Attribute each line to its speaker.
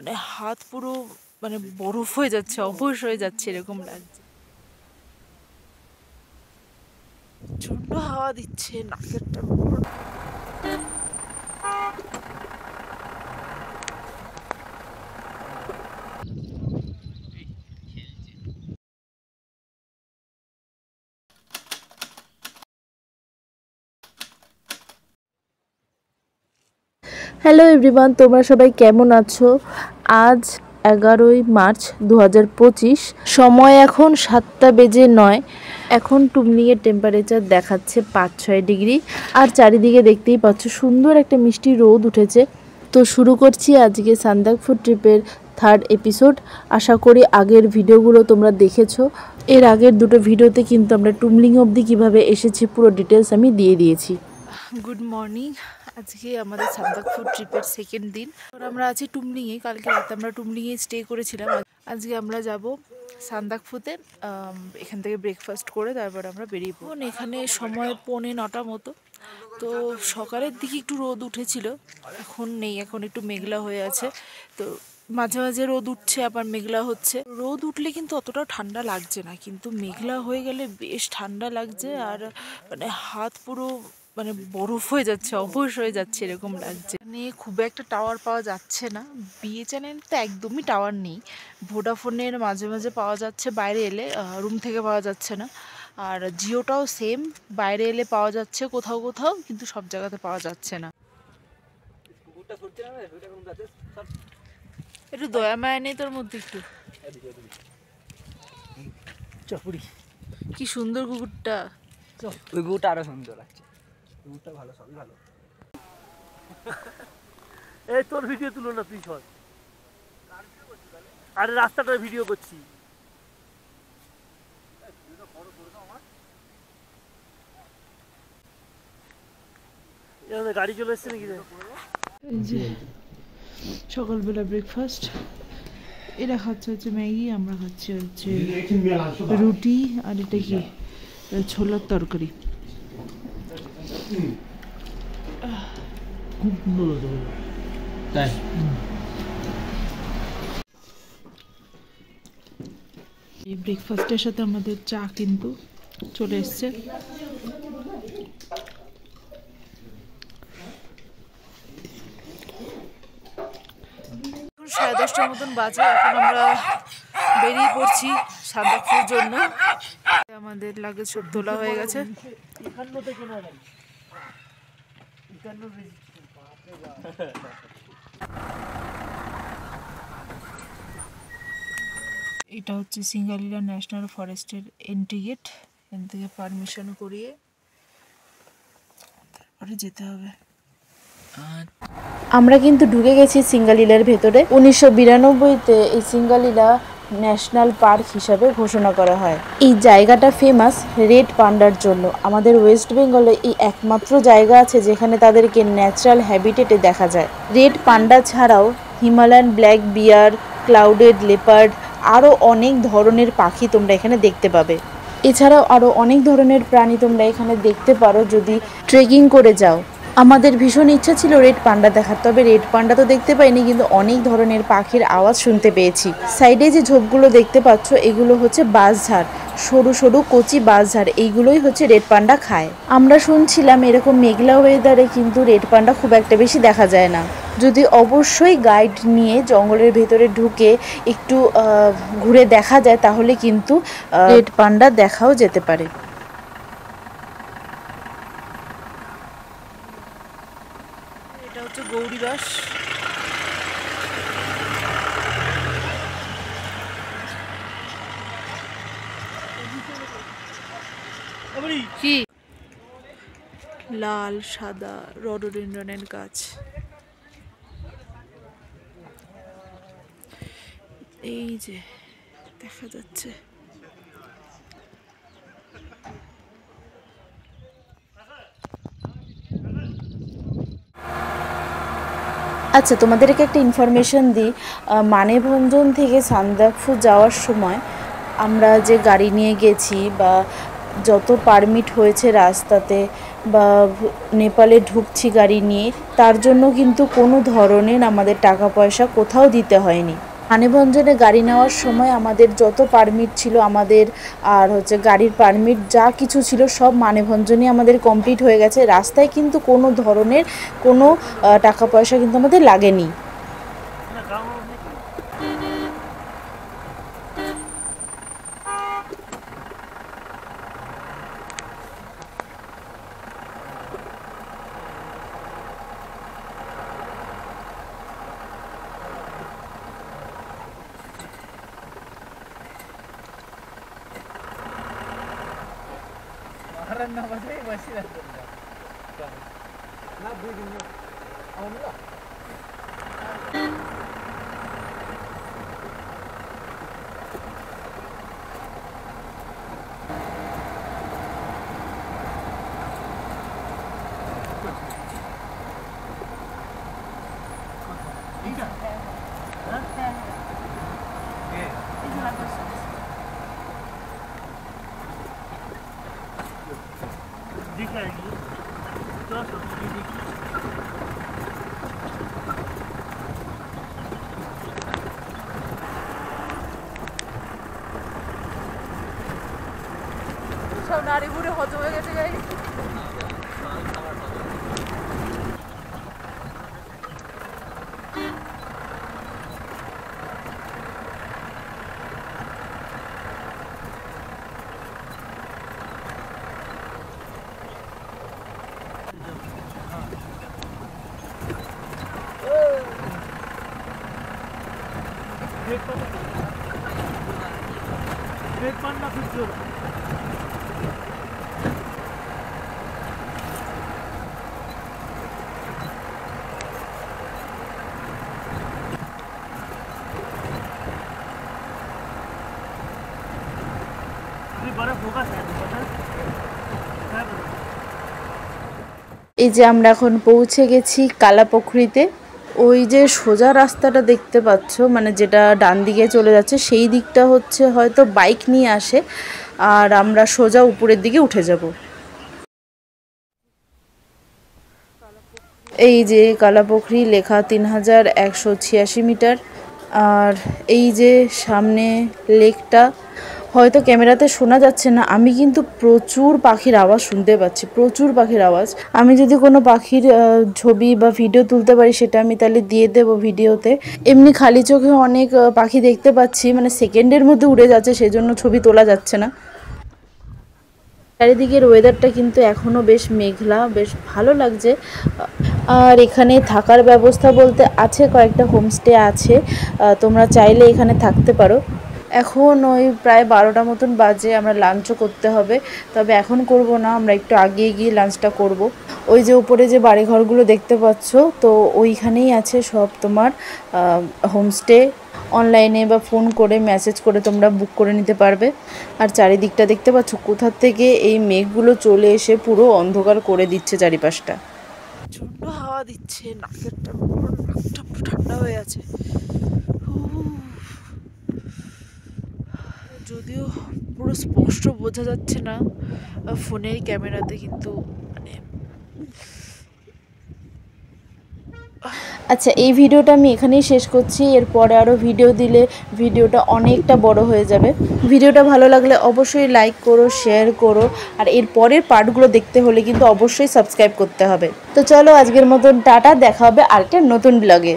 Speaker 1: মানে হাত পুরো মানে বরফ হয়ে যাচ্ছে, অবশ হয়ে যাচ্ছে এরকম লাগছে। প্রচন্ড হাওয়া দিচ্ছে, নাকেরটা
Speaker 2: হ্যালো এভরিওয়ান, তোমরা সবাই কেমন আছো? আজ 11ই মার্চ 2025, সময় এখন 7টা বেজে 9। এখন টুমলিংয়ের টেম্পারেচার দেখাচ্ছে 5-6 ডিগ্রি। আর চারিদিকে দেখতেই পাচ্ছ সুন্দর একটা মিষ্টি রোদ উঠেছে। তো শুরু করছি আজকে সান্দাকফু ট্রিপের 3rd এপিসোড। আশা করি আগের ভিডিওগুলো তোমরা দেখেছো। এর আগের দুটো ভিডিওতে কিন্তু আমরা টুমলিং অবধি কীভাবে এসেছি পুরো ডিটেলস আমি দিয়ে দিয়েছি।
Speaker 1: Good morning. আজকে আমাদের সান্দাকফু ট্রিপের সেকেন্ড দিন। আমরা আছি টুমলিংয়ে। কালকে রাতে আমরা টুমলিংয়ে স্টে করেছিলাম। আজকে আমরা যাব সান্দাকফুতে। এখান থেকে ব্রেকফাস্ট করে তারপর আমরা বেরিয়ে পড়ব। এখানে সময় 9:45 মতো। তো সকালের দিকে একটু রোদ উঠেছিল, এখন নেই, এখন একটু মেঘলা হয়ে আছে। তো মাঝে মাঝে রোদ উঠছে আবার মেঘলা হচ্ছে। রোদ উঠলে কিন্তু অতটাও ঠান্ডা লাগছে না, কিন্তু মেঘলা হয়ে গেলে বেশ ঠান্ডা লাগছে। আর মানে হাত পুরো মানে বরফ হয়ে যাচ্ছে, অবশ হয়ে যাচ্ছে এরকম লাগছে। মানে খুব একটা টাওয়ার পাওয়া যাচ্ছে না। বিএসএনএল তো একদমই টাওয়ার নেই। ভোডাফোনের মাঝে মাঝে পাওয়া যাচ্ছে, বাইরে এলে, রুম থেকে পাওয়া যাচ্ছে না। আর জিওটাও সেম, বাইরে এলে পাওয়া যাচ্ছে কোথাও কোথাও, কিন্তু সব জায়গাতে পাওয়া যাচ্ছে না। একটু দয়া মায়া নেই তোর মধ্যে? একটু কি সুন্দর কুকুরটা।
Speaker 3: ওই কুকুরটা আরো সুন্দর লাগছে। কুকুরটা ভালো, সবই ভালো। এই তোর ভিডিও তুলো না তুই সর। আরে রাস্তাটার ভিডিও করছি। গাড়ি চলে এসছে নাকি?
Speaker 1: সকালবেলা ব্রেকফাস্ট। এরা খাচ্ছে হচ্ছে ম্যাগি, আমরা খাচ্ছি হচ্ছে রুটি, আর এটা কি ছোলার তরকারি।
Speaker 3: খুব সুন্দর তাই।
Speaker 1: এই ব্রেকফাস্টের সাথে আমাদের চা কিন্তু চলে এসছে। 10:30 মতন বাজে। এখন আমরা বেরিয়ে পড়ছি সান্দাকফুর জন্য। আমাদের লাগেজ সব তোলা হয়ে গেছে। এটা হচ্ছে সিঙ্গালিলা ন্যাশনাল ফরেস্টের এন্ট্রি গেট। এখান থেকে পারমিশন করিয়ে তারপরে যেতে হবে।
Speaker 2: আমরা কিন্তু ঢুকে গেছি সিঙ্গালিলার ভেতরে। 1992-তে এই সিঙ্গালিলা ন্যাশনাল পার্ক হিসাবে ঘোষণা করা হয়। এই জায়গাটা ফেমাস রেড পান্ডার জন্য। আমাদের ওয়েস্ট বেঙ্গলে এই একমাত্র জায়গা আছে যেখানে তাদেরকে ন্যাচারাল হ্যাবিটেটে দেখা যায়। রেড পান্ডা ছাড়াও হিমালয়ান ব্ল্যাক বিয়ার, ক্লাউডেড লেপার্ড, আরও অনেক ধরনের পাখি তোমরা এখানে দেখতে পাবে। এছাড়াও আরও অনেক ধরনের প্রাণী তোমরা এখানে দেখতে পারো যদি ট্রেকিং করে যাও। আমাদের ভীষণ ইচ্ছা ছিল রেড পান্ডা দেখার, তবে রেড পান্ডা তো দেখতে পাইনি, কিন্তু অনেক ধরনের পাখির আওয়াজ শুনতে পেয়েছি। সাইডে যে ঝোপগুলো দেখতে পাচ্ছ এগুলো হচ্ছে বাঁশঝাড়, সরু সরু কচি বাঁশঝাড়। এইগুলোই হচ্ছে রেড পান্ডা খায়। আমরা শুনছিলাম এরকম মেঘলা ওয়েদারে কিন্তু রেড পান্ডা খুব একটা বেশি দেখা যায় না। যদি অবশ্যই গাইড নিয়ে জঙ্গলের ভেতরে ঢুকে একটু ঘুরে দেখা যায় তাহলে কিন্তু রেড পান্ডা দেখাও যেতে পারে।
Speaker 1: এটা হচ্ছে গৌরীবাস। কি লাল সাদা রডোডেনড্রনের গাছ। এই যে দেখা যাচ্ছে।
Speaker 2: আচ্ছা, তোমাদেরকে একটা ইনফরমেশন দিই। মানেভঞ্জন থেকে সান্দাকফু যাওয়ার সময় আমরা যে গাড়ি নিয়ে গেছি বা যত পারমিট হয়েছে রাস্তাতে বা নেপালে ঢুকছি গাড়ি নিয়ে, তার জন্য কিন্তু কোনো ধরনের আমাদের টাকা পয়সা কোথাও দিতে হয়নি। মানেভঞ্জনে গাড়ি নেওয়ার সময় আমাদের যত পারমিট ছিল আমাদের, আর হচ্ছে গাড়ির পারমিট যা কিছু ছিল সব মানেভঞ্জনই আমাদের কমপ্লিট হয়ে গেছে। রাস্তায় কিন্তু কোনো ধরনের কোনো টাকা পয়সা কিন্তু আমাদের লাগেনি।
Speaker 1: সব নাড়ি ঘুরে হজম হয়ে গেছে গাড়ি।
Speaker 2: এই যে আমরা এখন পৌঁছে গেছি কালাপোখরিতে। ওই যে সোজা রাস্তাটা দেখতে পাচ্ছ, মানে যেটা ডান দিকে চলে যাচ্ছে, সেই দিকটা হচ্ছে হয়তো বাইক নিয়ে আসে, আর আমরা সোজা উপরের দিকে উঠে যাব। এই যে কালাপোখরি লেখা 3186 মিটার। আর এই যে সামনে লেকটা, হয়তো ক্যামেরাতে শোনা যাচ্ছে না, আমি কিন্তু প্রচুর পাখির আওয়াজ শুনতে পাচ্ছি, প্রচুর পাখির আওয়াজ। আমি যদি কোনো পাখির ছবি বা ভিডিও তুলতে পারি সেটা আমি তাহলে দিয়ে দেবো ভিডিওতে। এমনি খালি চোখে অনেক পাখি দেখতে পাচ্ছি, মানে সেকেন্ডের মধ্যে উড়ে যাচ্ছে, সেজন্য ছবি তোলা যাচ্ছে না। চারিদিকের ওয়েদারটা কিন্তু এখনও বেশ মেঘলা, বেশ ভালো লাগছে। আর এখানে থাকার ব্যবস্থা বলতে আছে, কয়েকটা হোমস্টে আছে, তোমরা চাইলে এখানে থাকতে পারো। এখন ওই প্রায় 12টা মতন বাজে, আমরা লাঞ্চও করতে হবে, তবে এখন করব না, আমরা একটু আগে গিয়ে লাঞ্চটা করব। ওই যে উপরে যে বাড়িঘরগুলো দেখতে পাচ্ছ, তো ওইখানেই আছে সব তোমার হোমস্টে। অনলাইনে বা ফোন করে মেসেজ করে তোমরা বুক করে নিতে পারবে। আর চারিদিকটা দেখতে পাচ্ছ কোথা থেকে এই মেঘগুলো চলে এসে পুরো অন্ধকার করে দিচ্ছে চারিপাশটা।
Speaker 1: প্রচন্ড হাওয়া দিচ্ছে, নাকটা পুরো ঠান্ডা হয়ে আছে। যদিও পুরো স্পষ্ট বোঝা যাচ্ছে না ফোনের ক্যামেরাতে, কিন্তু মানে
Speaker 2: আচ্ছা, এই ভিডিওটা আমি এখানেই শেষ করছি। এরপরে আরও ভিডিও দিলে ভিডিওটা অনেকটা বড় হয়ে যাবে। ভিডিওটা ভালো লাগলে অবশ্যই লাইক করো, শেয়ার করো, আর এর পরের পার্টগুলো দেখতে হলে কিন্তু অবশ্যই সাবস্ক্রাইব করতে হবে। তো চলো আজকের মতন টাটা, দেখা হবে আরেকটা নতুন ব্লগে।